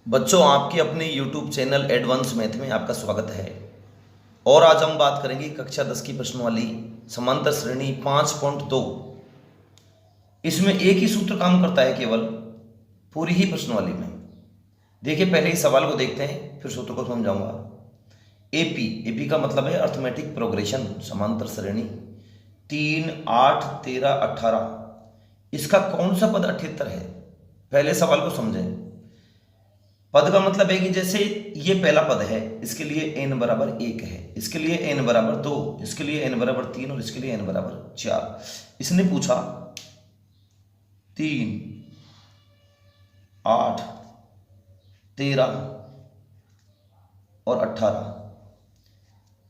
बच्चों, आपके अपने YouTube चैनल एडवांस मैथ में आपका स्वागत है। और आज हम बात करेंगे कक्षा 10 की प्रश्नवाली समांतर श्रेणी 5.2। इसमें एक ही सूत्र काम करता है केवल पूरी ही प्रश्नवाली में। देखिए, पहले इस सवाल को देखते हैं, फिर सूत्र को समझाऊंगा। एपी का मतलब है अर्थमेटिक प्रोग्रेशन, समांतर श्रेणी 3, 8, 13, 18। इसका कौन सा पद 78 है? पहले सवाल को समझें। पद का मतलब है कि जैसे ये पहला पद है, इसके लिए n बराबर 1 है, इसके लिए n बराबर 2, इसके लिए n बराबर 3 और इसके लिए n बराबर 4। इसने पूछा 3, 8, 13 और 18।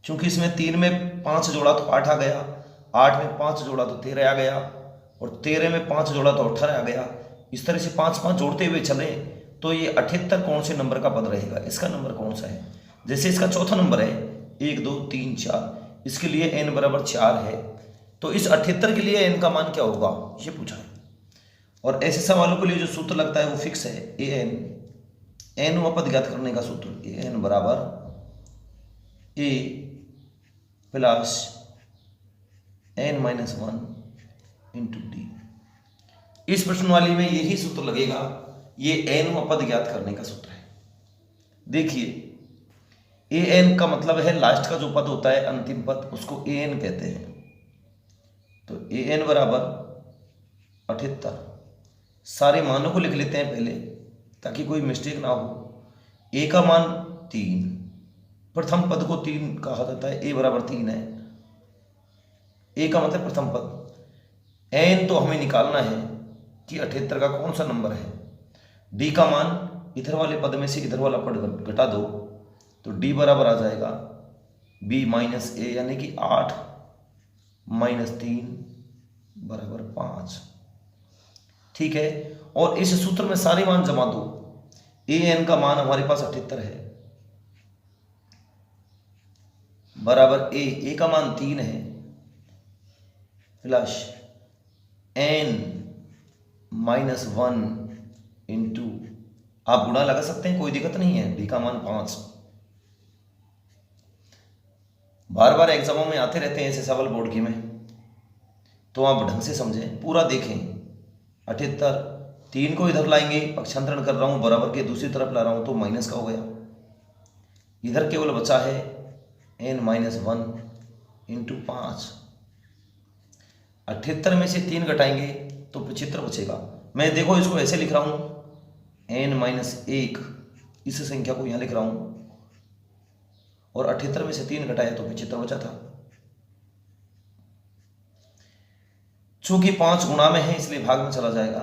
चूंकि इसमें 3 में 5 जोड़ा तो 8 आ गया, 8 में 5 जोड़ा तो 13 आ गया, और 13 में 5 जोड़ा तो 18 आ गया। इस तरह से 5 5 जोड़ते हुए चले तो ये 78 कौन से नंबर का पद रहेगा? इसका नंबर कौन सा है? जैसे इसका चौथा नंबर है 1, 2, 3, 4, इसके लिए n बराबर 4 है, तो इस 78 के लिए n का मान क्या होगा, ये पूछा है। और ऐसे सवालों के लिए जो सूत्र लगता है वो फिक्स है, n पद ज्ञात करने का सूत्र n बराबर a plus n minus 1 into D. इस प्रश्नवाली में यही सूत्र लगेगा, ये n पद ज्ञात करने का सूत्र है। देखिए, an का मतलब है लास्ट का जो पद होता है, अंतिम पद, उसको an कहते हैं। तो an बराबर 78। सारे मानों को लिख लेते हैं पहले ताकि कोई मिस्टेक ना हो। a का मान 3, प्रथम पद को 3 कहा जाता है, a बराबर 3 है। a का मतलब प्रथम पद। n तो हमें निकालना है कि 78 का कौन सा नंबर है। d का मान इधर वाले पद में से इधर वाला पद घटा दो तो d बराबर आ जाएगा b माइनस a, यानी कि 8 माइनस 3 बराबर 5। ठीक है, और इस सूत्र में सारे मान जमा दो। an का मान हमारे पास 78 है, बराबर a का मान 3 है, प्लस n माइनस 1 इंटू, आप गुणा लगा सकते हैं, कोई दिक्कत नहीं है। डी का मान 5। बार बार एग्जामों में आते रहते हैं ऐसे सवाल बोर्ड की में, तो आप ढंग से समझें, पूरा देखें। 78, 3 को इधर लाएंगे, पक्षांतरण कर रहा हूं, बराबर के दूसरी तरफ ला रहा हूं तो माइनस का हो गया। इधर केवल बचा है n माइनस 1 इंटू 5। 78 में से 3 घटाएंगे तो 75 बचेगा। मैं देखो इसको ऐसे लिख रहा हूं, n माइनस 1, इस संख्या को यहां लिख रहा हूं, और 78 में से 3 घटाया तो 75 बचा था। चूंकि 5 गुणा में है इसलिए भाग में चला जाएगा,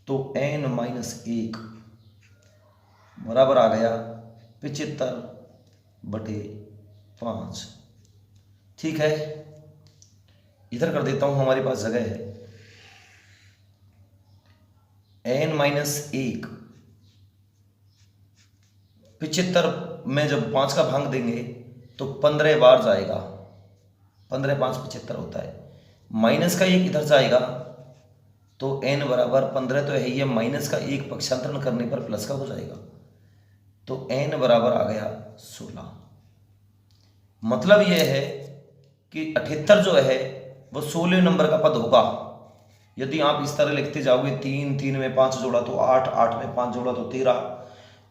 तो n माइनस 1 बराबर आ गया 75/5। ठीक है, इधर कर देता हूं, हमारे पास जगह है। n माइनस 1 75 में जब 5 का भाग देंगे तो 15 बार जाएगा, 15 5 75 होता है। माइनस का 1 इधर जाएगा तो n बराबर 15 तो है, ये माइनस का 1 पक्षांतरण करने पर प्लस का हो जाएगा, तो n बराबर आ गया 16। मतलब यह है कि 78 जो है वो 16 नंबर का पद होगा। यदि आप इस तरह लिखते जाओगे, 3 3 में 5 जोड़ा तो 8, 8 में 5 जोड़ा तो 13,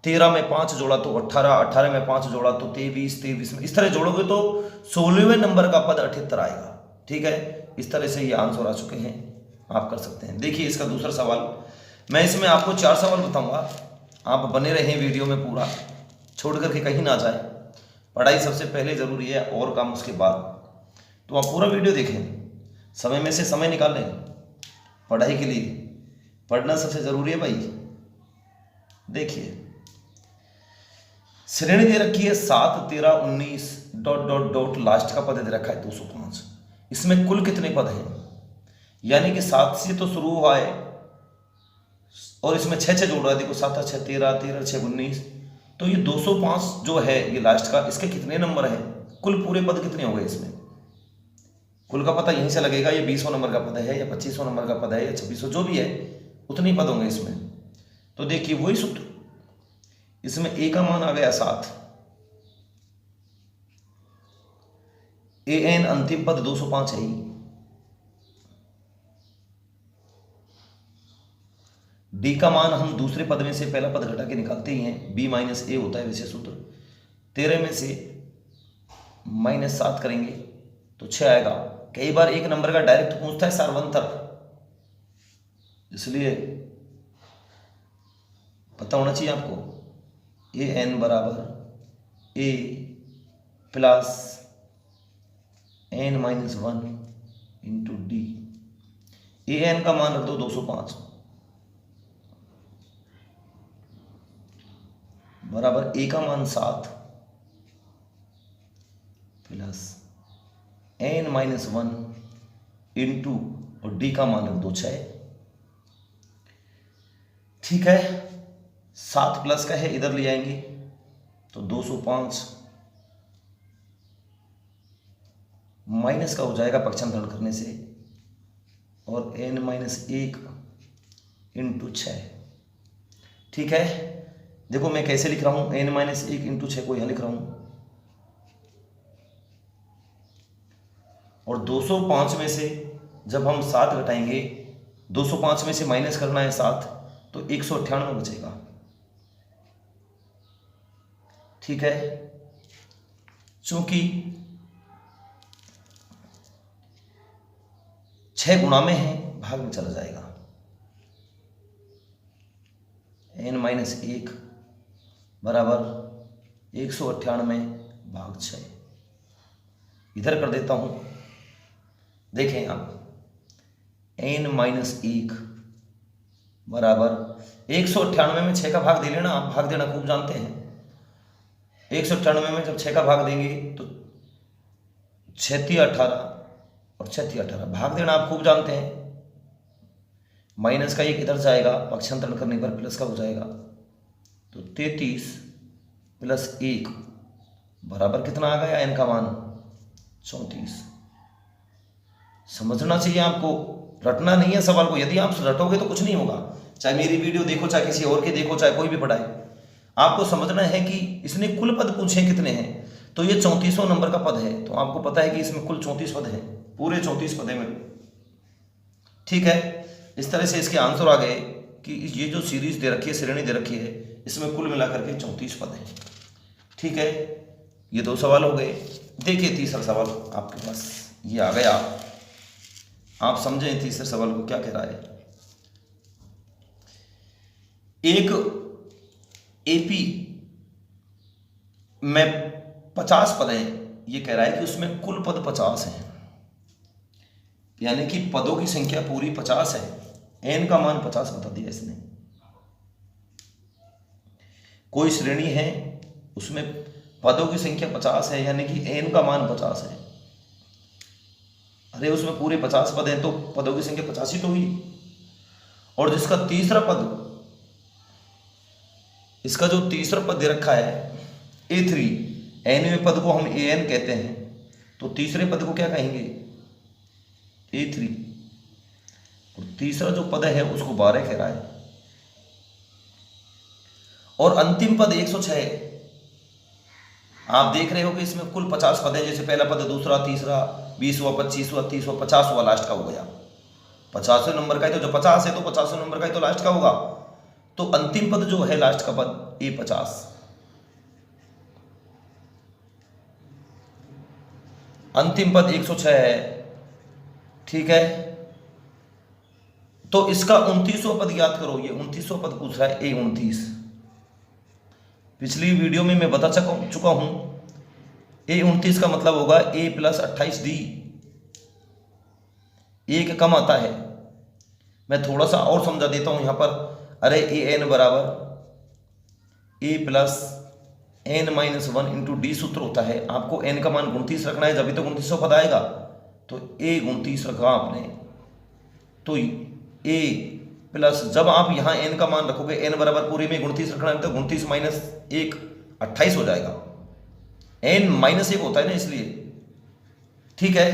13 में 5 जोड़ा तो 18, 18 में 5 जोड़ा तो 23, 23 में, इस तरह जोड़ोगे तो 16वें नंबर का पद 78 आएगा। ठीक है, इस तरह से ये आंसर आ चुके हैं, आप कर सकते हैं। देखिए इसका दूसरा सवाल, मैं इसमें आपको 4 सवाल बताऊंगा, आप बने रहें वीडियो में, पूरा छोड़ करके कहीं ना जाए। पढ़ाई सबसे पहले जरूरी है और काम उसके बाद, तो आप पूरा वीडियो देखें, समय में से समय निकाल लें पढ़ाई के लिए। पढ़ना सबसे जरूरी है भाई। देखिए, श्रेणी दे रखी है 7, 13, 19 डॉट डॉट डॉट, लास्ट का पद दे रखा है 205। इसमें कुल कितने पद हैं? यानी कि 7 से तो शुरू हुआ है और इसमें 6 6 जोड़ रहा है। देखो 7 6 13, 13 6 19, तो ये 205 जो है ये लास्ट का, इसके कितने नंबर हैं? कुल पूरे पद कितने हो गए इसमें? कुल का पता यहीं से लगेगा, ये 20वां नंबर का पद है या 25वां नंबर का पद है या 26वां, जो भी है उतने ही पद होंगे इसमें। तो देखिए वही सूत्र, इसमें ए का मान आ गया 7, ए एन अंतिम पद 205 है ही, डी का मान हम दूसरे पद में से पहला पद घटा के निकालते ही हैं, बी माइनस ए होता है वैसे सूत्र। 13 में से -7 करेंगे तो 6 आएगा। कई बार एक नंबर का डायरेक्ट पूछता है सार्वंतर, इसलिए पता होना चाहिए आपको। ए एन बराबर a plus n-1 into d. A n का मान रख दो 205 बराबर ए का मान 7 प्लस n-1 इंटू और डी का मान रख दो 6। ठीक है, 7 प्लस का है इधर ले आएंगे तो 205 माइनस का हो जाएगा पक्षांतरण करने से, और n-1 इंटू 6। ठीक है, देखो मैं कैसे लिख रहा हूं, n-1 इंटू 6 को यहां लिख रहा हूं, और 205 में से जब हम 7 घटाएंगे, 205 में से माइनस करना है 7 तो 198 बचेगा। ठीक है, चूंकि 6 गुणा में है भाग में चला जाएगा, n-1 बराबर 198 भाग 6। इधर कर देता हूं, देखें आप, n-1 बराबर 198 में 6 का भाग दे लेना, आप भाग देना खूब जानते हैं। 198 में जब 6 का भाग देंगे तो 6×18 और 6×18 भाग देना आप खूब जानते हैं। माइनस का 1 इधर जाएगा, पक्षांतरण करने पर प्लस का हो जाएगा, तो 33 प्लस 1 बराबर कितना आ गया, n का मान 34। समझना चाहिए आपको, रटना नहीं है सवाल को। यदि आप रटोगे तो कुछ नहीं होगा, चाहे मेरी वीडियो देखो, चाहे किसी और की देखो, चाहे कोई भी पढ़ाए। आपको समझना है कि इसने कुल पद पूछे कितने हैं, तो ये 34वां नंबर का पद है, तो आपको पता है कि इसमें कुल 34 पद हैं, पूरे 34 पद हैं। ठीक है, इस तरह से इसके आंसर आ गए कि ये जो सीरीज दे रखी है, श्रेणी दे रखी है, इसमें कुल मिलाकर के 34 पद हैं। ठीक है, ये 2 सवाल हो गए। देखिए तीसरा सवाल आपके पास ये आ गया, आप समझें तीसरे सवाल को क्या कह रहा है। एक एपी में 50 पद हैं, ये कह रहा है कि उसमें कुल पद 50 हैं, यानी कि पदों की संख्या पूरी 50 है। एन का मान 50 बता दिया इसने। कोई श्रेणी है उसमें पदों की संख्या 50 है, यानी कि एन का मान 50 है। अरे उसमें पूरे 50 पद हैं तो पदों की संख्या 50 ही तो हुई। और जिसका तीसरा पद, इसका जो तीसरा पद दे रखा है A3, nवें पद को हम an कहते हैं, तो तीसरे पद को क्या कहेंगे, A3, और तीसरा जो पद है उसको 12 कह रहा है। और अंतिम पद 106। आप देख रहे हो कि इसमें कुल 50 पद है, जैसे पहला पद, दूसरा, तीसरा, 20वां, 25वां, 30वां, 50वां लास्ट का हो गया। 50वें नंबर का है तो जो 50 है तो 50वें नंबर का है तो लास्ट का होगा। तो अंतिम पद जो है लास्ट का पद A50, अंतिम पद 106 है। ठीक है, तो इसका 29वां पद याद करो, ये 29वां पद पूछ रहा है A29। पिछली वीडियो में मैं बता चुका हूं, A29 का मतलब होगा A + 28D, एक कम आता है। मैं थोड़ा सा और समझा देता हूं यहां पर। अरे AN बराबर A + n-1 इंटू डी सूत्र होता है। आपको n का मान 29 रखना है, जब तो 29वां पद आएगा। तो A 29 रखा आपने, तो A प्लस, जब आप यहाँ n का मान रखोगे, n बराबर पूरे में 29 रखना है, तो 29 - 1 28 हो जाएगा। n -1 होता है ना, इसलिए। ठीक है,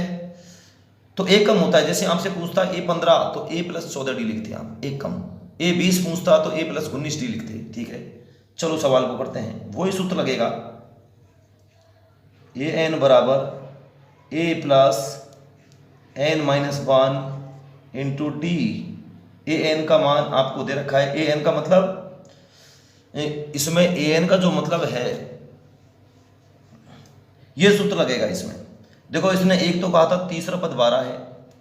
तो एक कम होता है। जैसे आपसे पूछता है A15 तो A + 14D लिखते हैं आप, एक कम। ए 20 पूछता तो ए प्लस 19d लिखते। ठीक है, चलो सवाल को करते हैं। वही सूत्र लगेगा, ए एन बराबर a plus n minus 1 into d. A n का मान आपको दे रखा है, ए एन का मतलब इसमें ए एन का जो मतलब है ये सूत्र लगेगा इसमें। देखो इसने एक तो कहा था तीसरा पद 12 है,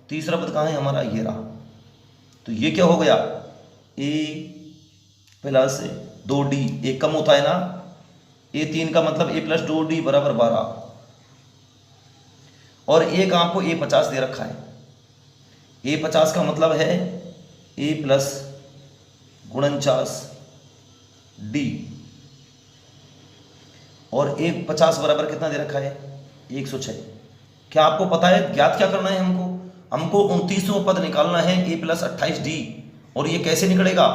तीसरा पद कहाँ है हमारा, ये रहा। तो ये क्या हो गया, ए प्लस 2d, एक कम होता है ना, ए 3 का मतलब ए प्लस 2d बराबर 12, और एक आपको ए 50 दे रखा है। ए 50 का मतलब है ए प्लस 49d, और ए 50 बराबर कितना दे रखा है, 106। क्या आपको पता है ज्ञात क्या करना है हमको, हमको 29वां पद निकालना है, ए प्लस 28d। और ये कैसे निकलेगा,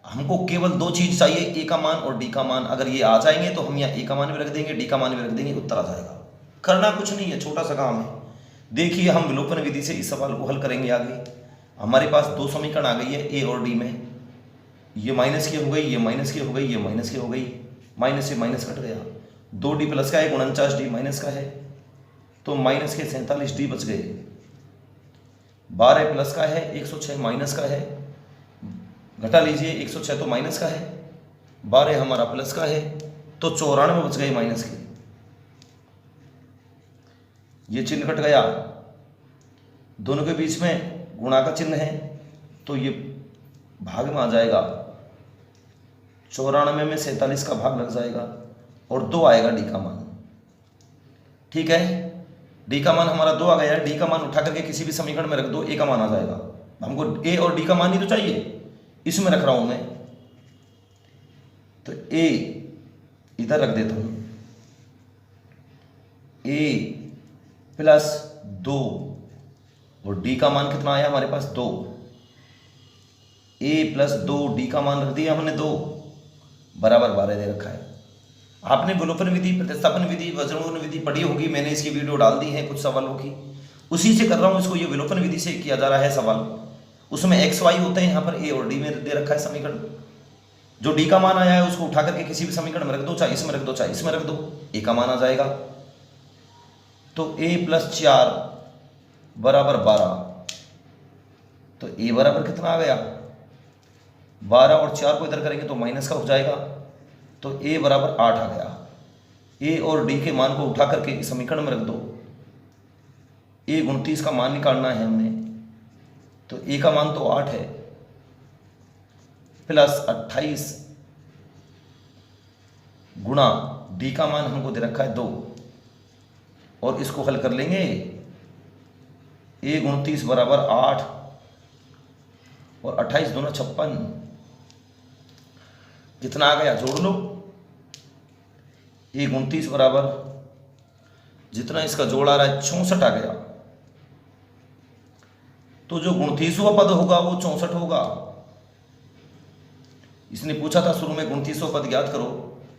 हमको केवल दो चीज चाहिए, ए का मान और डी का मान। अगर ये आ जाएंगे तो हम यहाँ ए का मान भी रख देंगे, डी का मान भी रख देंगे, उत्तर आ जाएगा। करना कुछ नहीं है, छोटा सा काम है। देखिए हम विलोपन विधि से इस सवाल को हल करेंगे आगे। हमारे पास दो समीकरण आ गई है ए और डी में, ये माइनस की हो गई, ये माइनस की हो गई, ये माइनस की हो गई, माइनस से माइनस कट गया। 2d प्लस का है, 49d माइनस का है, तो माइनस के 47d बच गए। 12 प्लस का है, 106 माइनस का है, घटा लीजिए, 106 तो माइनस का है, 12 हमारा प्लस का है, तो 94 बच गए माइनस के। ये चिन्ह कट गया, दोनों के बीच में गुणा का चिन्ह है, तो ये भाग में आ जाएगा। 94 में 47 का भाग लग जाएगा और 2 आएगा डी का मान। ठीक है, डी का मान हमारा 2 आ गया। डी का मान उठा करके किसी भी समीकरण में रख दो, ए का मान आ जाएगा। हमको ए और डी का मान ही तो चाहिए, इसमें रख रहा हूं मैं, तो ए इधर रख देता हूं, ए प्लस 2, और डी का मान कितना आया हमारे पास 2। ए प्लस 2, डी का मान रख दिया हमने 2, बराबर 12 दे रखा है। आपने विलोपन विधि, प्रतिस्थापन विधि, वज्रमूल विधि पढ़ी होगी, मैंने इसकी वीडियो डाल दी है कुछ सवालों की, उसी से कर रहा हूँ इसको। ये विलोपन विधि से किया जा रहा है सवाल, उसमें एक्स वाई होते हैं, यहाँ पर ए और डी में दे रखा है समीकरण। जो डी का मान आया है उसको उठा करके किसी भी समीकरण में रख दो, चाहे इसमें रख दो चाहे इसमें रख दो, ए का मान आ जाएगा। तो ए प्लस 4 बराबर 12, तो ए बराबर कितना आ गया 12, और 4 को इधर करेंगे तो माइनस का हो जाएगा, तो ए बराबर 8 आ गया। ए और डी के मान को उठा करके इस समीकरण में रख दो। ए 29 का मान निकालना है हमने, तो ए का मान तो 8 है, प्लस 28 गुणा डी का मान हमको दे रखा है 2, और इसको हल कर लेंगे। ए 29 बराबर 8 और 28 दूना 56, कितना आ गया जोड़ लो। ए 29 बराबर जितना इसका जोड़ आ रहा है 64 आ गया, तो जो 29वां पद होगा वो 64 होगा। इसने पूछा था शुरू में 29वां पद ज्ञात करो,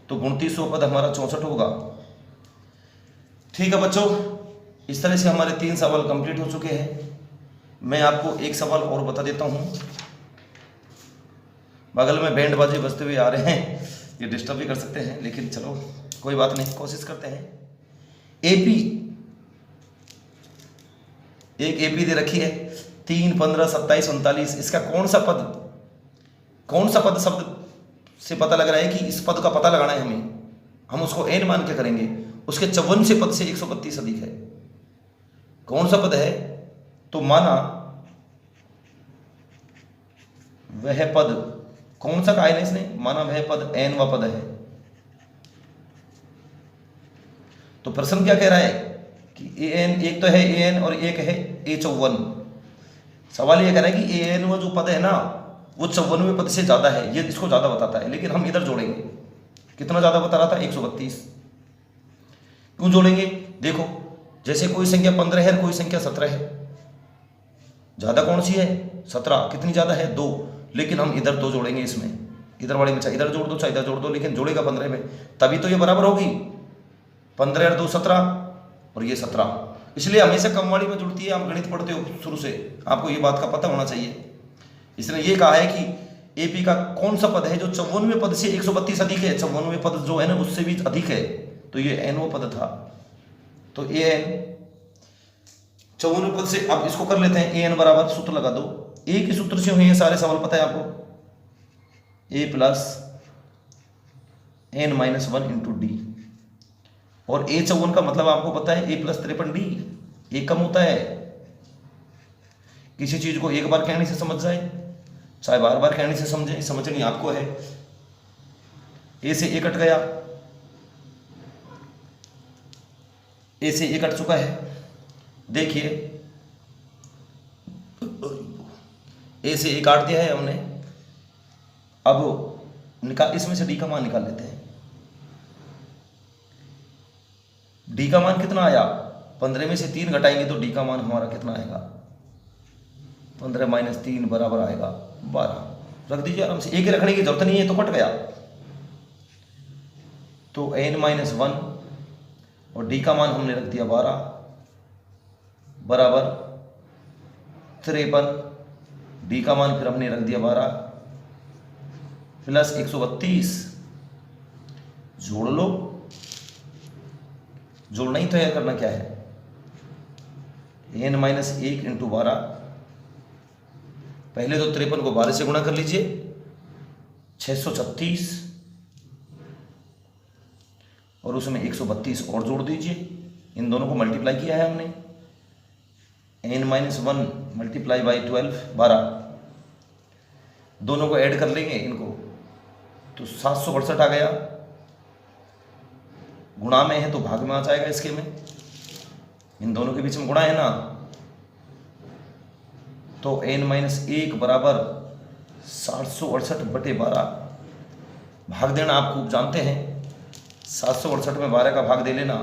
तो 29वां पद हमारा 64 होगा। ठीक है बच्चों, इस तरह से हमारे 3 सवाल कंप्लीट हो चुके हैं। मैं आपको एक सवाल और बता देता हूं। बगल में बैंड बाजे बजते हुए आ रहे हैं, ये डिस्टर्ब भी कर सकते हैं, लेकिन चलो कोई बात नहीं, कोशिश करते हैं। एपी, एक एपी दे रखी है 3, 15, 27, 39। इसका कौन सा पद शब्द से पता लग रहा है कि इस पद का पता लगाना है हमें, हम उसको एन मान के करेंगे। उसके 54 से पद से 132 अधिक है, कौन सा पद है, तो माना वह पद, कौन सा कहा है इसने, माना वह पद एन व पद है। तो प्रश्न क्या कह रहा है कि ए एन, एक तो है ए एन और एक है ए 54। सवाल यह कह रहा है कि ए एन वो जो पद है ना वो 54वें पद से ज्यादा है, ये इसको ज्यादा बताता है, लेकिन हम इधर जोड़ेंगे। कितना ज्यादा बता रहा था, 132। क्यों जोड़ेंगे, देखो जैसे कोई संख्या 15 है, कोई संख्या 17 है, ज्यादा कौन सी है 17, कितनी ज्यादा है 2, लेकिन हम इधर 2 जोड़ेंगे इसमें, इधर वाले में, चाहे इधर जोड़ दो चाहे इधर जोड़ दो, लेकिन जोड़ेगा 15 में, तभी तो ये बराबर होगी। 15 और 2 17, और ये 17, इसलिए हमेशा कम वाली में जुड़ती है। आप गणित पढ़ते हो शुरू से, आपको ये बात का पता होना चाहिए। इसने ये कहा है कि एपी का कौन सा पद है जो 54वें पद से 132 अधिक है? 54वें पद जो है ना उससे भी अधिक है, तो ये एन वो पद था। तो ए एन 54वें पद से, अब इसको कर लेते हैं। ए एन बराबर, सूत्र लगा दो, ए के सूत्र से हुए हैं सारे सवाल, पता है आपको, a plus n minus 1 into d. और ए 54 का मतलब आपको पता है ए प्लस 53 डी। ए कम होता है, किसी चीज को एक बार कहने से समझ जाए चाहे बार बार कहने से समझे, समझनी आपको है। ए से ए कट गया, ए से ए कट चुका है, देखिए ए से ए काट दिया है हमने। अब निकाल, इसमें से डी का मान निकाल लेते हैं। डी का मान कितना आया? 15 में से 3 घटाएंगे तो डी का मान हमारा कितना आएगा? 15 माइनस 3 बराबर आएगा 12। रख दीजिए आराम से, एक रखने की जरूरत नहीं है तो कट गया। तो n माइनस 1 और डी का मान हमने रख दिया 12 बराबर 53। डी का मान फिर हमने रख दिया 12 प्लस 132। जोड़ लो, जोड़ना ही तो है, करना क्या है? n माइनस 1 इंटू 12, पहले तो 53 को 12 से गुणा कर लीजिए, 636 और उसमें 132 और जोड़ दीजिए। इन दोनों को मल्टीप्लाई किया है हमने, n माइनस 1 मल्टीप्लाई बाई 12 12, दोनों को ऐड कर लेंगे इनको तो 768 आ गया। गुणा में है तो भाग में आ जाएगा इसके में, इन दोनों के बीच में गुणा है ना, तो n माइनस 1 बराबर 768 बटे 12। भाग देना आप खूब जानते हैं, 768 में 12 का भाग दे लेना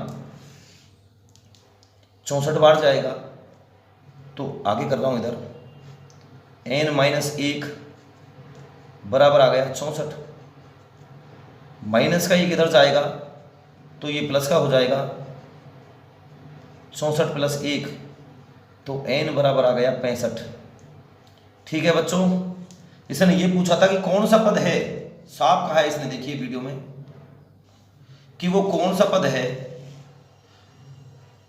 64 बार जाएगा। तो आगे कर रहा हूं इधर, n माइनस 1 बराबर आ गया 64, माइनस का 1 इधर जाएगा तो ये प्लस का हो जाएगा, 64 प्लस 1 तो n बराबर आ गया 65। ठीक है बच्चों, इसने ये पूछा था कि कौन सा पद है, साफ कहा है इसने, देखिए वीडियो में कि वो कौन सा पद है।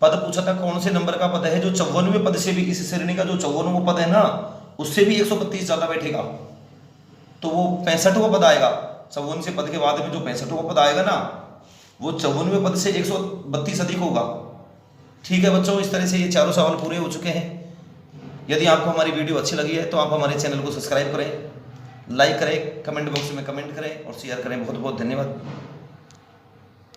पद पूछा था कौन से नंबर का पद है जो 54वें पद से भी, इस श्रेणी का जो 54वां पद है ना उससे भी 132 ज्यादा बैठेगा, तो वो 65वां पद आएगा। 54 से पद के बाद में जो 65वां पद आएगा ना वो 54वें पद से 132 अधिक होगा। ठीक है बच्चों, इस तरह से ये चारों सवाल पूरे हो चुके हैं। यदि आपको हमारी वीडियो अच्छी लगी है तो आप हमारे चैनल को सब्सक्राइब करें, लाइक करें, कमेंट बॉक्स में कमेंट करें और शेयर करें। बहुत बहुत धन्यवाद।